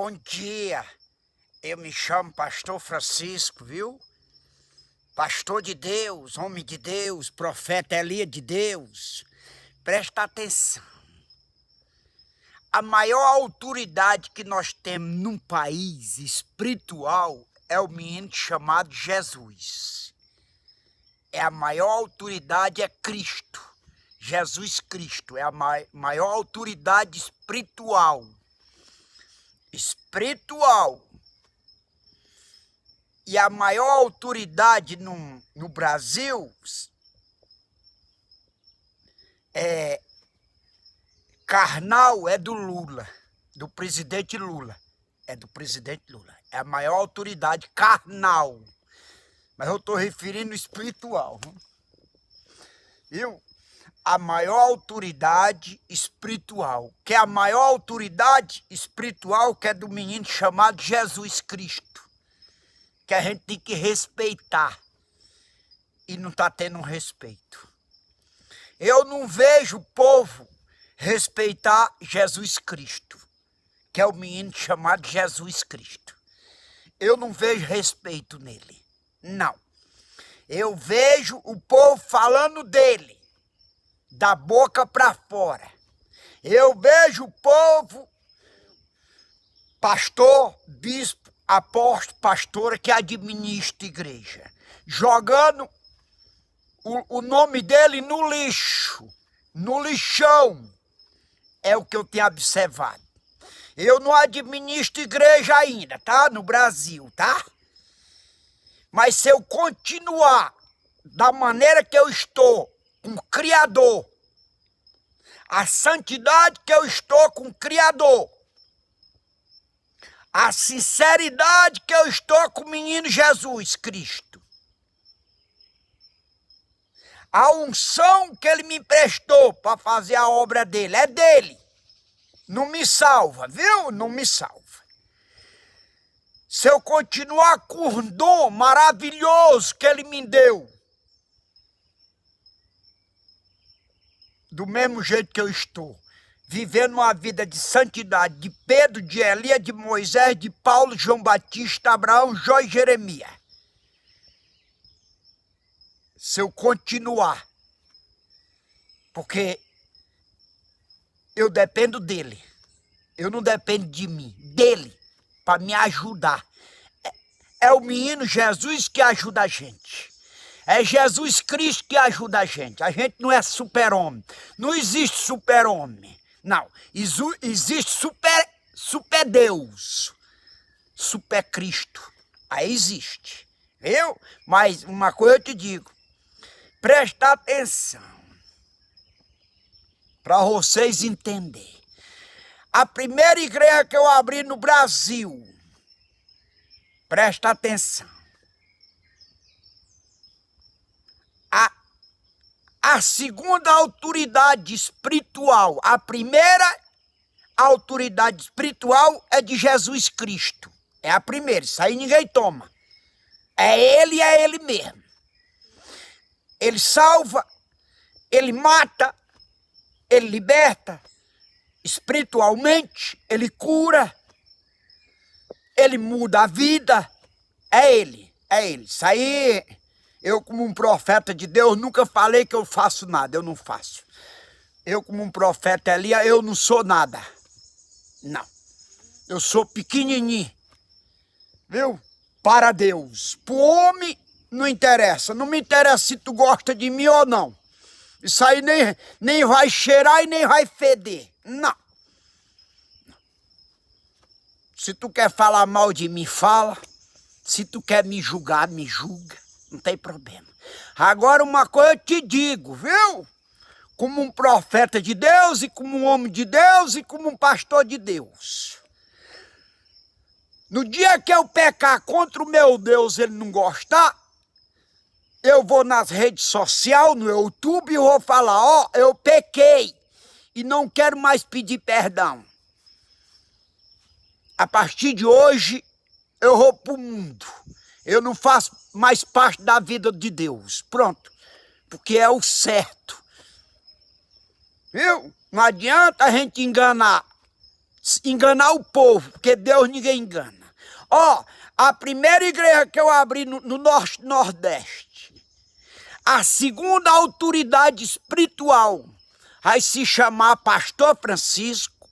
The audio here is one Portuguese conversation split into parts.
Bom dia, eu me chamo Pastor Francisco, viu? Pastor de Deus, homem de Deus, profeta Elias de Deus. Presta atenção. A maior autoridade que nós temos num país espiritual é o menino chamado Jesus. A maior autoridade é Cristo. Jesus Cristo é a maior autoridade espiritual. E a maior autoridade no Brasil carnal é do Lula, do presidente Lula. É do presidente Lula. É a maior autoridade carnal. Mas eu estou referindo espiritual. Viu? A maior autoridade espiritual. Que é a maior autoridade espiritual que é do menino chamado Jesus Cristo. Que a gente tem que respeitar. E não está tendo respeito. Eu não vejo o povo respeitar Jesus Cristo. Que é o menino chamado Jesus Cristo. Eu não vejo respeito nele. Não. Eu vejo o povo falando dele. Da boca para fora. Eu vejo o povo, pastor, bispo, apóstolo, pastora que administra a igreja, jogando o nome dele no lixo, no lixão. É o que eu tenho observado. Eu não administro igreja ainda, tá? No Brasil, tá? Mas se eu continuar da maneira que eu estou, com o Criador, a santidade que eu estou com o Criador, a sinceridade que eu estou com o menino Jesus Cristo, a unção que ele me emprestou para fazer a obra dele, é dele. Não me salva, viu? Não me salva. Se eu continuar com o dom maravilhoso que ele me deu, do mesmo jeito que eu estou, vivendo uma vida de santidade, de Pedro, de Elias, de Moisés, de Paulo, João Batista, Abraão, Jó e Jeremias. Se eu continuar, porque eu dependo dele, eu não dependo de mim, dele, para me ajudar. É o menino Jesus que ajuda a gente. É Jesus Cristo que ajuda a gente. A gente não é super-homem. Não existe super-homem. Não. Existe super Deus. Super Cristo. Aí existe. Viu? Mas uma coisa eu te digo. Presta atenção. Para vocês entenderem. A primeira igreja que eu abri no Brasil. Presta atenção. A segunda autoridade espiritual, a primeira autoridade espiritual é de Jesus Cristo. É a primeira, isso aí ninguém toma. É ele mesmo. Ele salva, ele mata, ele liberta, espiritualmente, ele cura, ele muda a vida. É ele. Isso aí... Eu, como um profeta de Deus, nunca falei que eu faço nada. Eu não faço. Eu, como um profeta Elias, eu não sou nada. Não. Eu sou pequenininho. Viu? Para Deus. Para o homem, não interessa. Não me interessa se tu gosta de mim ou não. Isso aí nem vai cheirar e nem vai feder. Não. Se tu quer falar mal de mim, fala. Se tu quer me julgar, me julga. Não tem problema. Agora uma coisa eu te digo, viu? Como um profeta de Deus e como um homem de Deus e como um pastor de Deus. No dia que eu pecar contra o meu Deus, ele não gostar, eu vou nas redes sociais, no YouTube, e vou falar, ó, eu pequei e não quero mais pedir perdão. A partir de hoje, eu vou pro mundo. Eu não faço mais parte da vida de Deus. Pronto. Porque é o certo. Viu? Não adianta a gente enganar enganar o povo, porque Deus ninguém engana. Ó, a primeira igreja que eu abri no Norte Nordeste, a segunda autoridade espiritual vai se chamar Pastor Francisco,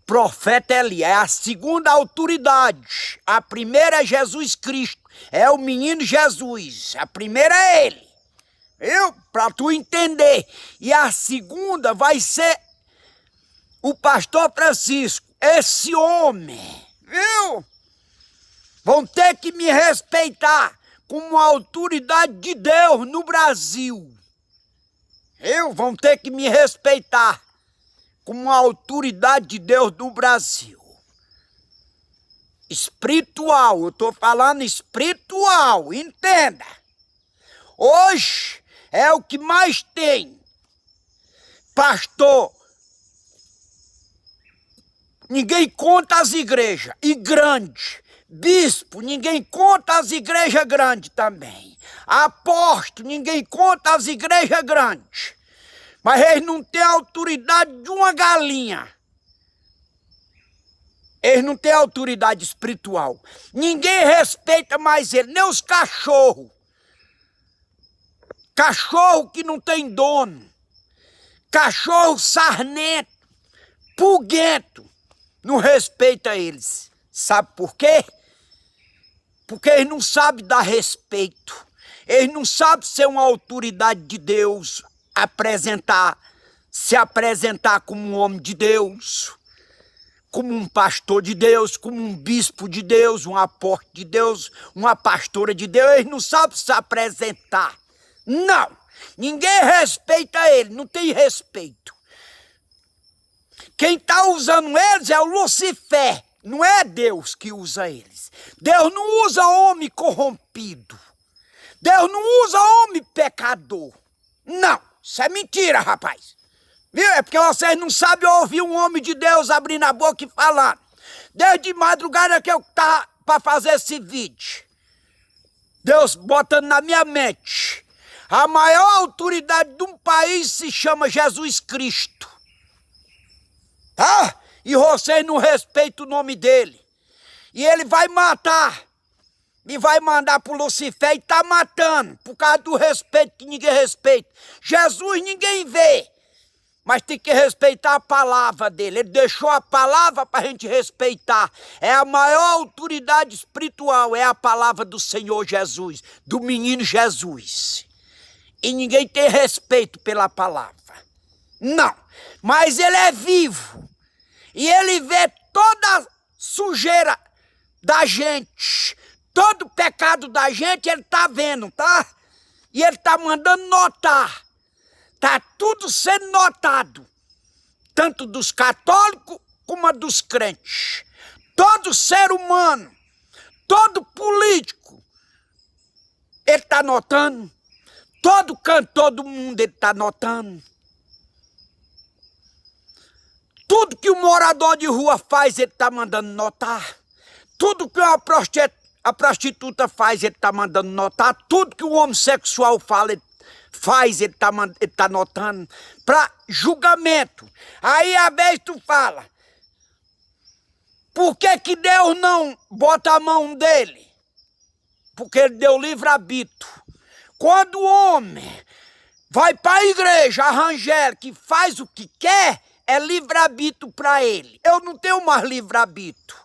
Profeta Elias. É a segunda autoridade. A primeira é Jesus Cristo, é o menino Jesus. A primeira é ele, viu? Para tu entender. E a segunda vai ser o Pastor Francisco, esse homem, viu? Vão ter que me respeitar como autoridade de Deus no Brasil. Vão ter que me respeitar como autoridade de Deus no Brasil. Espiritual, eu estou falando espiritual, entenda. Hoje é o que mais tem. Pastor, ninguém conta as igrejas, e grande. Bispo, ninguém conta as igrejas grandes também. Apóstolo, ninguém conta as igrejas grandes. Mas eles não têm autoridade de uma galinha. Eles não têm autoridade espiritual. Ninguém respeita mais ele, nem os cachorros. Cachorro que não tem dono. Cachorro sarnento, pulguento. Não respeita eles. Sabe por quê? Porque eles não sabem dar respeito. Eles não sabem ser uma autoridade de Deus, se apresentar como um homem de Deus, como um pastor de Deus, como um bispo de Deus, um apóstolo de Deus, uma pastora de Deus. Eles não sabem se apresentar. Não. Ninguém respeita ele, não tem respeito. Quem está usando eles é o Lucifer. Não é Deus que usa eles. Deus não usa homem corrompido. Deus não usa homem pecador. Não, isso é mentira, rapaz. Viu? É porque vocês não sabem ouvir um homem de Deus abrindo a boca e falando. Desde madrugada que eu estava para fazer esse vídeo, Deus botando na minha mente, a maior autoridade de um país se chama Jesus Cristo. Tá? E vocês não respeitam o nome dele. E ele vai matar. E vai mandar pro Lucifer e tá matando. Por causa do respeito que ninguém respeita. Jesus ninguém vê. Mas tem que respeitar a palavra dele. Ele deixou a palavra pra gente respeitar. É a maior autoridade espiritual. É a palavra do Senhor Jesus. Do menino Jesus. E ninguém tem respeito pela palavra. Não. Mas ele é vivo. E ele vê toda a sujeira da gente, todo o pecado da gente, ele está vendo, tá? E ele está mandando notar. Está tudo sendo notado. Tanto dos católicos como dos crentes. Todo ser humano, todo político, ele está notando. Todo cantor do mundo, ele está notando. Tudo que o morador de rua faz, ele está mandando notar. Tudo que a prostituta faz, ele está mandando notar. Tudo que o homossexual faz, ele tá notando. Para julgamento. Aí a vez tu fala, por que Deus não bota a mão dele? Porque ele deu livre-arbítrio. Quando o homem vai para a igreja evangélica e faz o que quer, é livre-arbítrio para ele. Eu não tenho mais livre-arbítrio.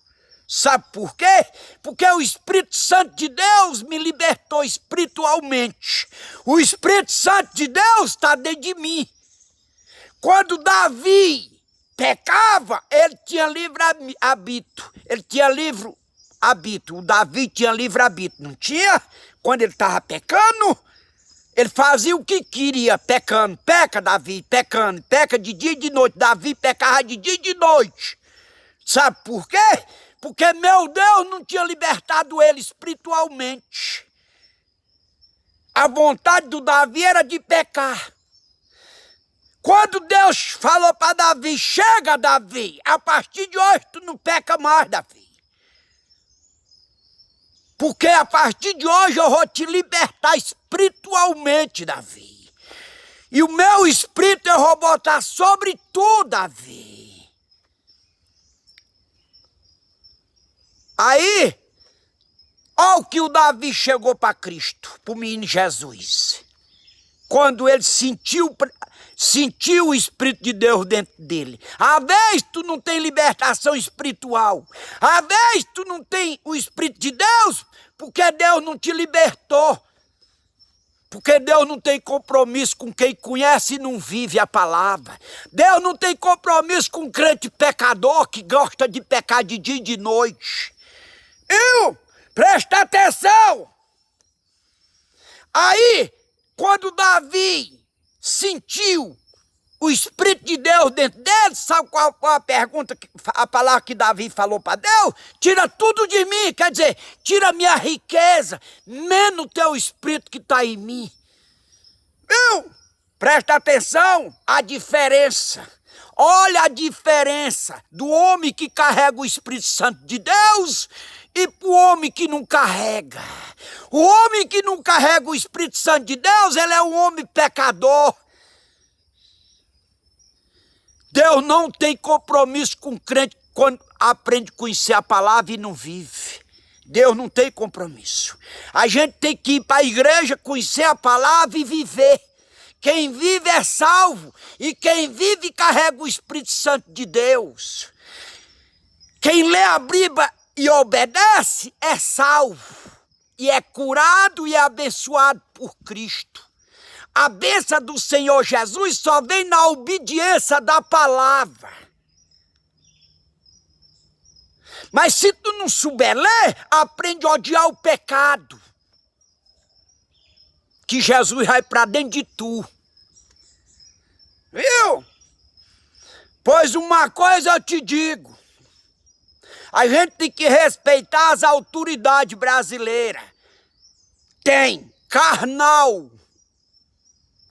Sabe por quê? Porque o Espírito Santo de Deus me libertou espiritualmente. O Espírito Santo de Deus está dentro de mim. Quando Davi pecava, ele tinha livre-arbítrio. Ele tinha livre-arbítrio. O Davi tinha livre-arbítrio. Não tinha? Quando ele estava pecando, ele fazia o que queria, pecando. Peca, Davi, pecando. Peca de dia e de noite. Davi pecava de dia e de noite. Sabe por quê? Porque meu Deus não tinha libertado ele espiritualmente. A vontade do Davi era de pecar. Quando Deus falou para Davi, chega, Davi, a partir de hoje tu não peca mais, Davi. Porque a partir de hoje eu vou te libertar espiritualmente, Davi. E o meu espírito eu vou botar sobre tu, Davi. Aí, olha o que o Davi chegou para Cristo, para o menino Jesus. Quando ele sentiu o Espírito de Deus dentro dele. Às vezes tu não tem libertação espiritual. Às vezes tu não tem o Espírito de Deus, porque Deus não te libertou. Porque Deus não tem compromisso com quem conhece e não vive a palavra. Deus não tem compromisso com um crente pecador que gosta de pecar de dia e de noite. Presta atenção! Aí, quando Davi sentiu o Espírito de Deus dentro dele, sabe qual foi a pergunta, a palavra que Davi falou para Deus? Tira tudo de mim, quer dizer, tira minha riqueza, menos o teu Espírito que está em mim. Presta atenção, a diferença. Olha a diferença do homem que carrega o Espírito Santo de Deus e para o homem que não carrega. O homem que não carrega o Espírito Santo de Deus, ele é um homem pecador. Deus não tem compromisso com o crente quando aprende a conhecer a palavra e não vive. Deus não tem compromisso. A gente tem que ir para a igreja, conhecer a palavra e viver. Quem vive é salvo, e quem vive carrega o Espírito Santo de Deus. Quem lê a Bíblia e obedece é salvo, e é curado e é abençoado por Cristo. A bênção do Senhor Jesus só vem na obediência da palavra. Mas se tu não souber ler, aprende a odiar o pecado, que Jesus vai para dentro de tu. Viu? Pois uma coisa eu te digo, a gente tem que respeitar as autoridades brasileiras. Tem carnal.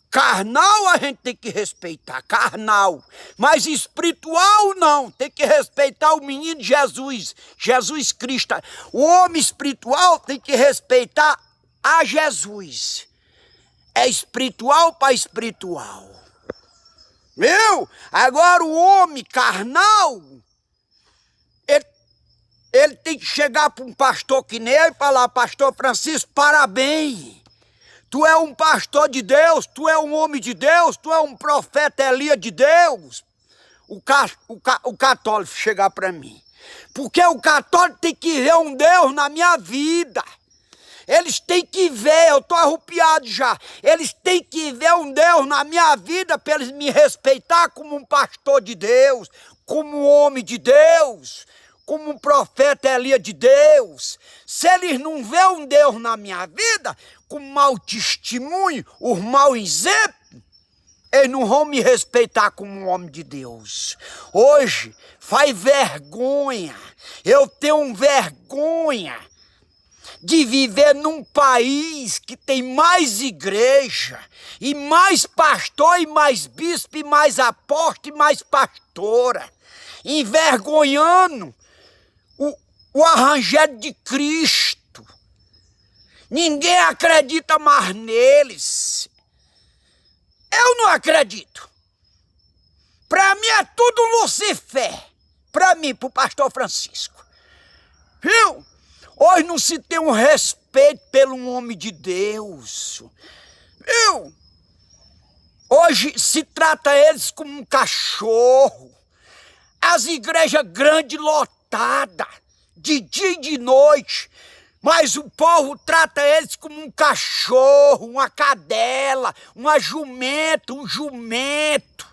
Carnal a gente tem que respeitar, carnal. Mas espiritual não, tem que respeitar o menino Jesus, Jesus Cristo. O homem espiritual tem que respeitar a Jesus. É espiritual para espiritual. Viu? Agora o homem carnal, ele tem que chegar para um pastor que nem eu e falar: pastor Francisco, parabéns. Tu é um pastor de Deus, tu é um homem de Deus, tu é um profeta Elias de Deus. O católico chegar para mim. Porque o católico tem que ver um Deus na minha vida. Eles têm que ver, eu estou arrupiado já. Eles têm que ver um Deus na minha vida para eles me respeitar como um pastor de Deus, como um homem de Deus, como um profeta Elias de Deus. Se eles não verem um Deus na minha vida, com mau testemunho, os mau exemplos, eles não vão me respeitar como um homem de Deus. Hoje, faz vergonha, eu tenho vergonha de viver num país que tem mais igreja, e mais pastor, e mais bispo, e mais apóstolo, e mais pastora, envergonhando o Evangelho de Cristo. Ninguém acredita mais neles. Eu não acredito. Para mim é tudo Lucifer. Para mim, para o pastor Francisco. Viu? Hoje não se tem um respeito pelo homem de Deus. Viu? Hoje se trata eles como um cachorro. As igrejas grandes lotadas, de dia e de noite. Mas o povo trata eles como um cachorro, uma cadela, uma jumenta, um jumento.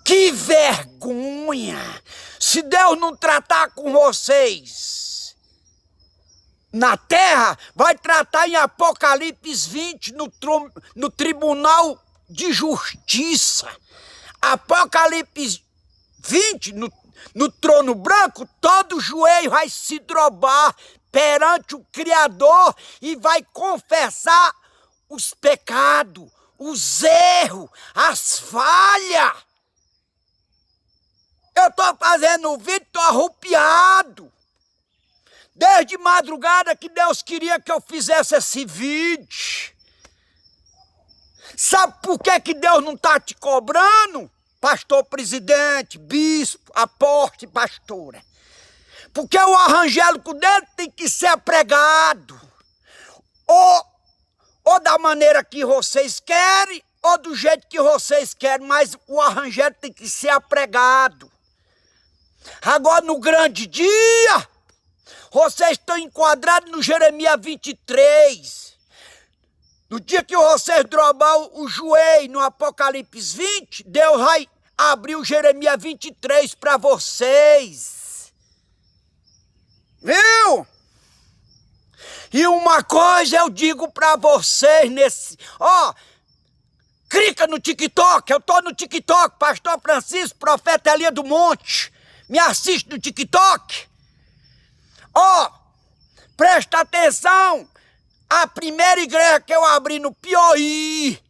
Que vergonha! Se Deus não tratar com vocês na terra, vai tratar em Apocalipse 20 no tribunal de justiça. Apocalipse 20, no trono branco, todo joelho vai se dobrar perante o Criador e vai confessar os pecados, os erros, as falhas. Eu estou fazendo o vídeo, estou arrupiado. Desde madrugada que Deus queria que eu fizesse esse vídeo. Sabe por que Deus não está te cobrando? Pastor presidente, bispo, apóstolo e pastora. Porque o evangélico dele tem que ser pregado. Ou da maneira que vocês querem, ou do jeito que vocês querem, mas o evangelho tem que ser pregado. Agora, no grande dia, vocês estão enquadrados no Jeremias 23. No dia que vocês drobar o joelho no Apocalipse 20, Deus vai abrir o Jeremias 23 para vocês. Viu? E uma coisa eu digo para vocês nesse... clica no TikTok, eu tô no TikTok, Pastor Francisco, Profeta Elias do Monte. Me assiste no TikTok. Presta atenção. A primeira igreja que eu abri no Piauí.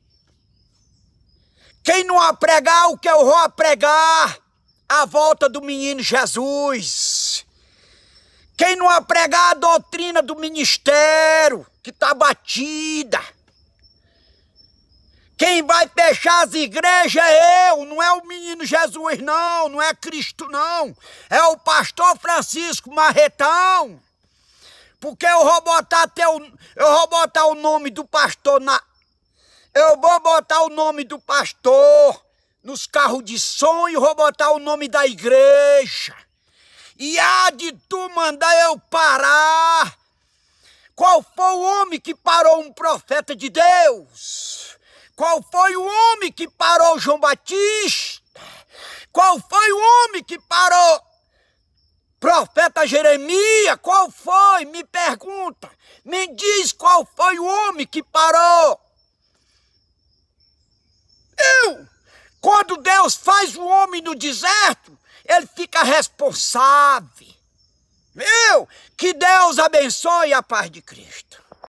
Quem não a pregar, o que eu vou pregar? A volta do menino Jesus. Quem não a pregar a doutrina do ministério, que está batida. Quem vai fechar as igrejas é eu, não é o menino Jesus não, não é Cristo não. É o pastor Francisco Marretão. Porque eu vou botar o nome do pastor Eu vou botar o nome do pastor nos carros de som e vou botar o nome da igreja. E há de tu mandar eu parar. Qual foi o homem que parou um profeta de Deus? Qual foi o homem que parou João Batista? Qual foi o homem que parou profeta Jeremias? Qual foi? Me pergunta. Me diz qual foi o homem que parou. Quando Deus faz o homem no deserto, ele fica responsável. Que Deus abençoe a paz de Cristo.